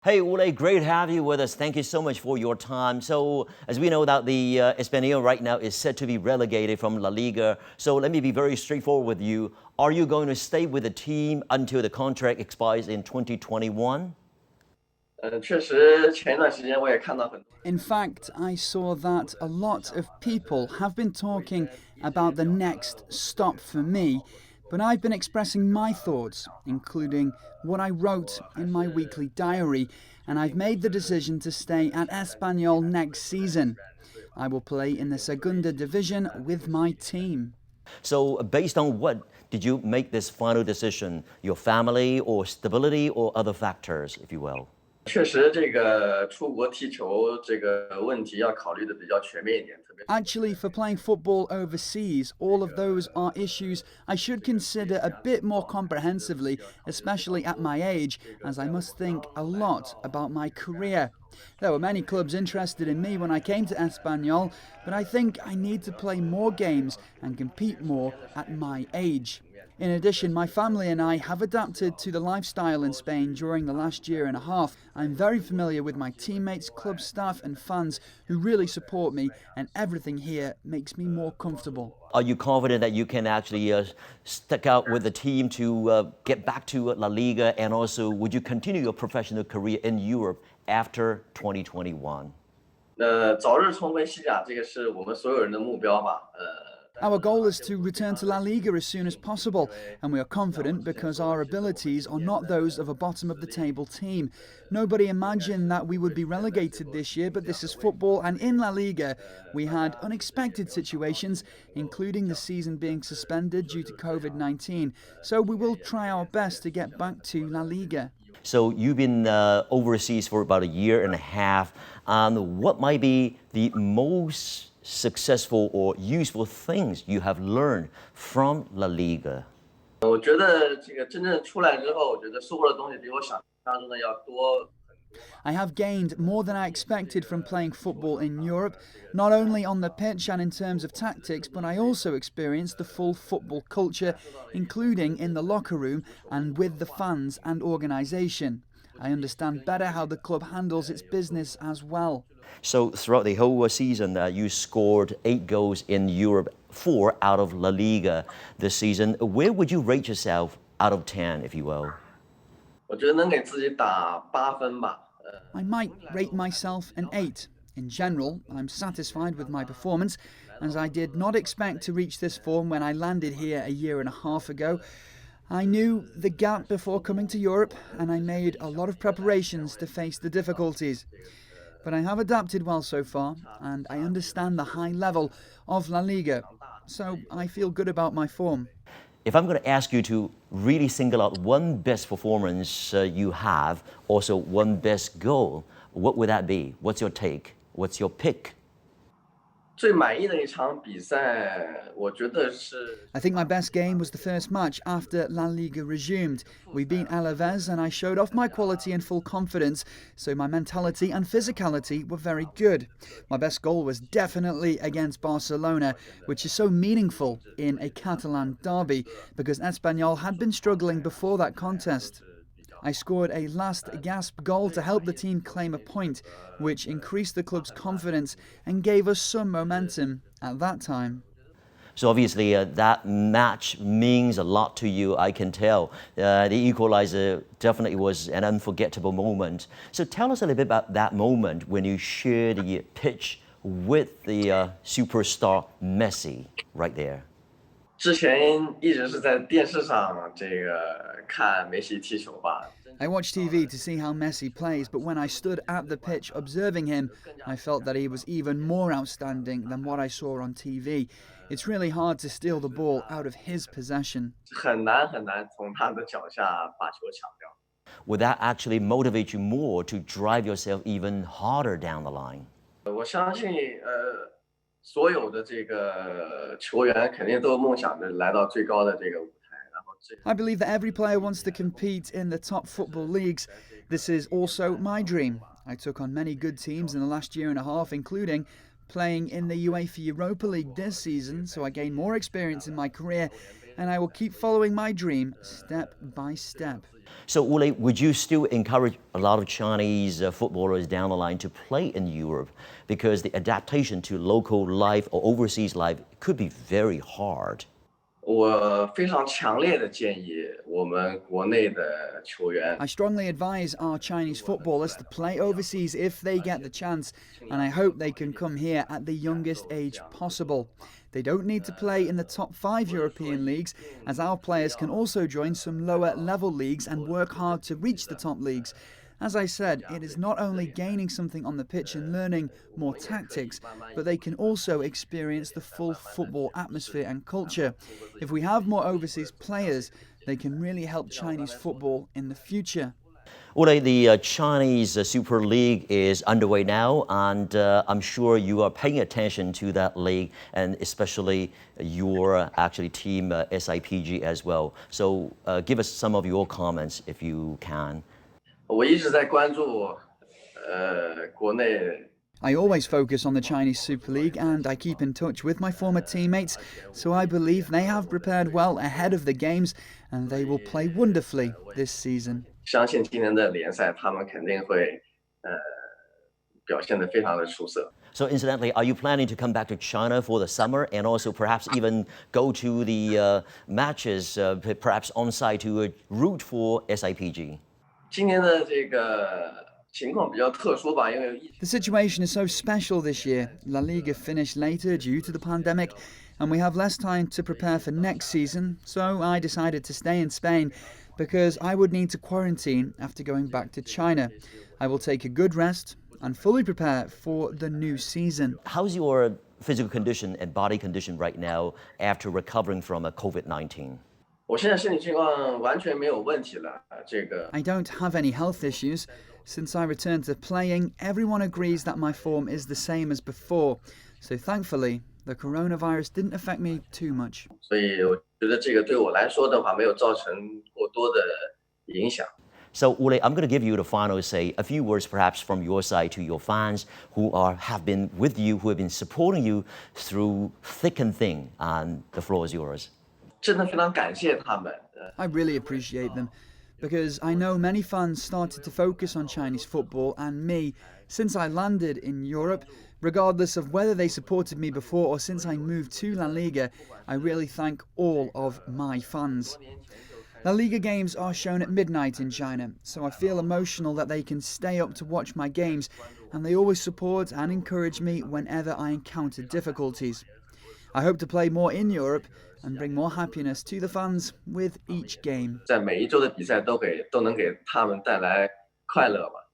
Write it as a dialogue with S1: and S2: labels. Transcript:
S1: Hey, Wu Lei, great to have you with us. Thank you so much for your time. So, as we know that the Espanyol right now is set to be relegated from La Liga. So let me be very straightforward with you. Are you going to stay with the team until the contract expires in 2021?
S2: In fact, I saw that a lot of people have been talking about the next stop for me, but I've been expressing my thoughts, including what I wrote in my weekly diary, and I've made the decision to stay at Espanyol next season. I will play in the Segunda Division with my team.
S1: So, based on what did you make this final decision? Your family or stability or other factors, if you will?
S3: 确实，这个出国踢球这个问题要考虑的比较全面一点，特别。
S2: Actually, for playing football overseas, all of those are issues I should consider a bit more comprehensively, especially at my age, as I must think a lot about my career. There were many clubs interested in me when I came to Espanyol, but I think I need to play more games and compete more at my age. In addition, my family and I have adapted to the lifestyle in Spain during the last year and a half. I'm very familiar with my teammates, club staff and fans who really support me, and everything here makes me more comfortable.
S1: Are you confident that you can actually stick out with the team to get back to La Liga? And also, would you continue your professional career in Europe after 2021?
S3: 早日重回西甲，这个是我们所有人的目标吧。
S2: Our goal is to return to La Liga as soon as possible, and we are confident because our abilities are not those of a bottom-of-the-table team. Nobody imagined that we would be relegated this year, but this is football, and in La Liga we had unexpected situations, including the season being suspended due to COVID-19. So we will try our best to get back to La Liga.
S1: So you've been overseas for about a year and a half. What might be the most successful or useful things you have learned from La Liga?
S3: 我觉得这个真正出来之后，我觉得收获的东西比我想象中的要多。
S2: I have gained more than I expected from playing football in Europe, not only on the pitch and in terms of tactics, but I also experienced the full football culture, including in the locker room and with the fans and organisation. I understand better how the club handles its business as well.
S1: So throughout the whole season, you scored 8 goals in Europe, 4 out of La Liga this season. Where would you rate yourself out of 10, if you will?
S3: 我觉得能给自己打8分吧。
S2: I might rate myself an 8. In general, I'm satisfied with my performance, as I did not expect to reach this form when I landed here a year and a half ago. I knew the gap before coming to Europe, and I made a lot of preparations to face the difficulties. But I have adapted well so far, and I understand the high level of La Liga, so I feel good about my form.
S1: If I'm going to ask you to really single out one best performance you have, also one best goal, what would that be? What's your take? What's your pick?
S3: 最满意的一场比赛，我觉得是。
S2: I think my best game was the first match after La Liga resumed. We beat Alaves and I showed off my quality and full confidence, so my mentality and physicality were very good. My best goal was definitely against Barcelona, which is so meaningful in a Catalan derby, because Espanyol had been struggling before that contest. I scored a last-gasp goal to help the team claim a point, which increased the club's confidence and gave us some momentum at that time.
S1: So obviously that match means a lot to you, I can tell. The equalizer definitely was an unforgettable moment. So tell us a little bit about that moment when you shared the pitch with the superstar Messi right there.
S3: 之前一直是在电视上这个看梅西踢球吧。
S2: I watch TV to see how Messi plays, but when I stood at the pitch observing him, I felt that he was even more outstanding than what I saw on TV. It's really hard to steal the ball out of his possession.
S3: 很难从他的脚下把球抢掉。
S1: Would that actually motivate you more to drive yourself even harder down the line?
S3: 我相信所有的这个球员肯定都梦想着来到最高的这个舞台，然后。
S2: I believe that every player wants to compete in the top football leagues. This is also my dream. I took on many good teams in the last year and a half, including playing in the UEFA Europa League this season, so I gained more experience in my career, and I will keep following my dream step by step.
S1: So, Wu Lei, would you still encourage a lot of Chinese footballers down the line to play in Europe? Because the adaptation to local life or overseas life could be very hard.
S3: 我非常强烈的建议我们国内的球员
S2: I strongly advise our Chinese footballers to play overseas if they get the chance, and I hope they can come here at the youngest age possible. They don't need to play in the top 5 European leagues, as our players can also join some lower level leagues and work hard to reach the top leagues. As I said, it is not only gaining something on the pitch and learning more tactics, but they can also experience the full football atmosphere and culture. If we have more overseas players, they can really help Chinese football in the future.
S1: Wu Lei, the Chinese Super League is underway now, and I'm sure you are paying attention to that league, and especially your actually team SIPG as well. So give us some of your comments if you can.
S3: 我一直在关注国内
S2: I always focus on the Chinese Super League and I keep in touch with my former teammates, so I believe they have prepared well ahead of the games and they will play wonderfully this season.
S3: 相信今年的联赛他们肯定会表现得非常的出色。
S1: So incidentally, are you planning to come back to China for the summer and also perhaps even go to the matches, perhaps on site to root for SIPG?
S3: 今年的这个情况比较特殊吧，因为疫情
S2: The situation is so special this year. La Liga finished later due to the pandemic, and we have less time to prepare for next season, so I decided to stay in Spain because I would need to quarantine after going back to China. I will take a good rest and fully prepare for the new season.
S1: How's your physical condition and body condition right now after recovering from COVID-19?
S3: 我现在身体情况完全没有问题了。这个
S2: I don't have any health issues. Since I returned to playing, everyone agrees that my form is the same as before. So thankfully, the coronavirus didn't affect me too much.
S3: 所以我觉得这个对我来说的话，没有造成过多的影响。
S1: So, Wu Lei, I'm going to give you the final say, a few words perhaps from your side to your fans who have been with you, who have been supporting you through thick and thin, and the floor is yours.
S3: 真的非常感谢他们。
S2: I really appreciate them because I know many fans started to focus on Chinese football and me since I landed in Europe. Regardless of whether they supported me before or since I moved to La Liga, I really thank all of my fans. La Liga games are shown at midnight in China, so I feel emotional that they can stay up to watch my games, and they always support and encourage me whenever I encounter difficulties. I hope to play more in Europe and bring more happiness to the fans with each game.
S3: 在每一周的比赛都能给他们带来快乐吧。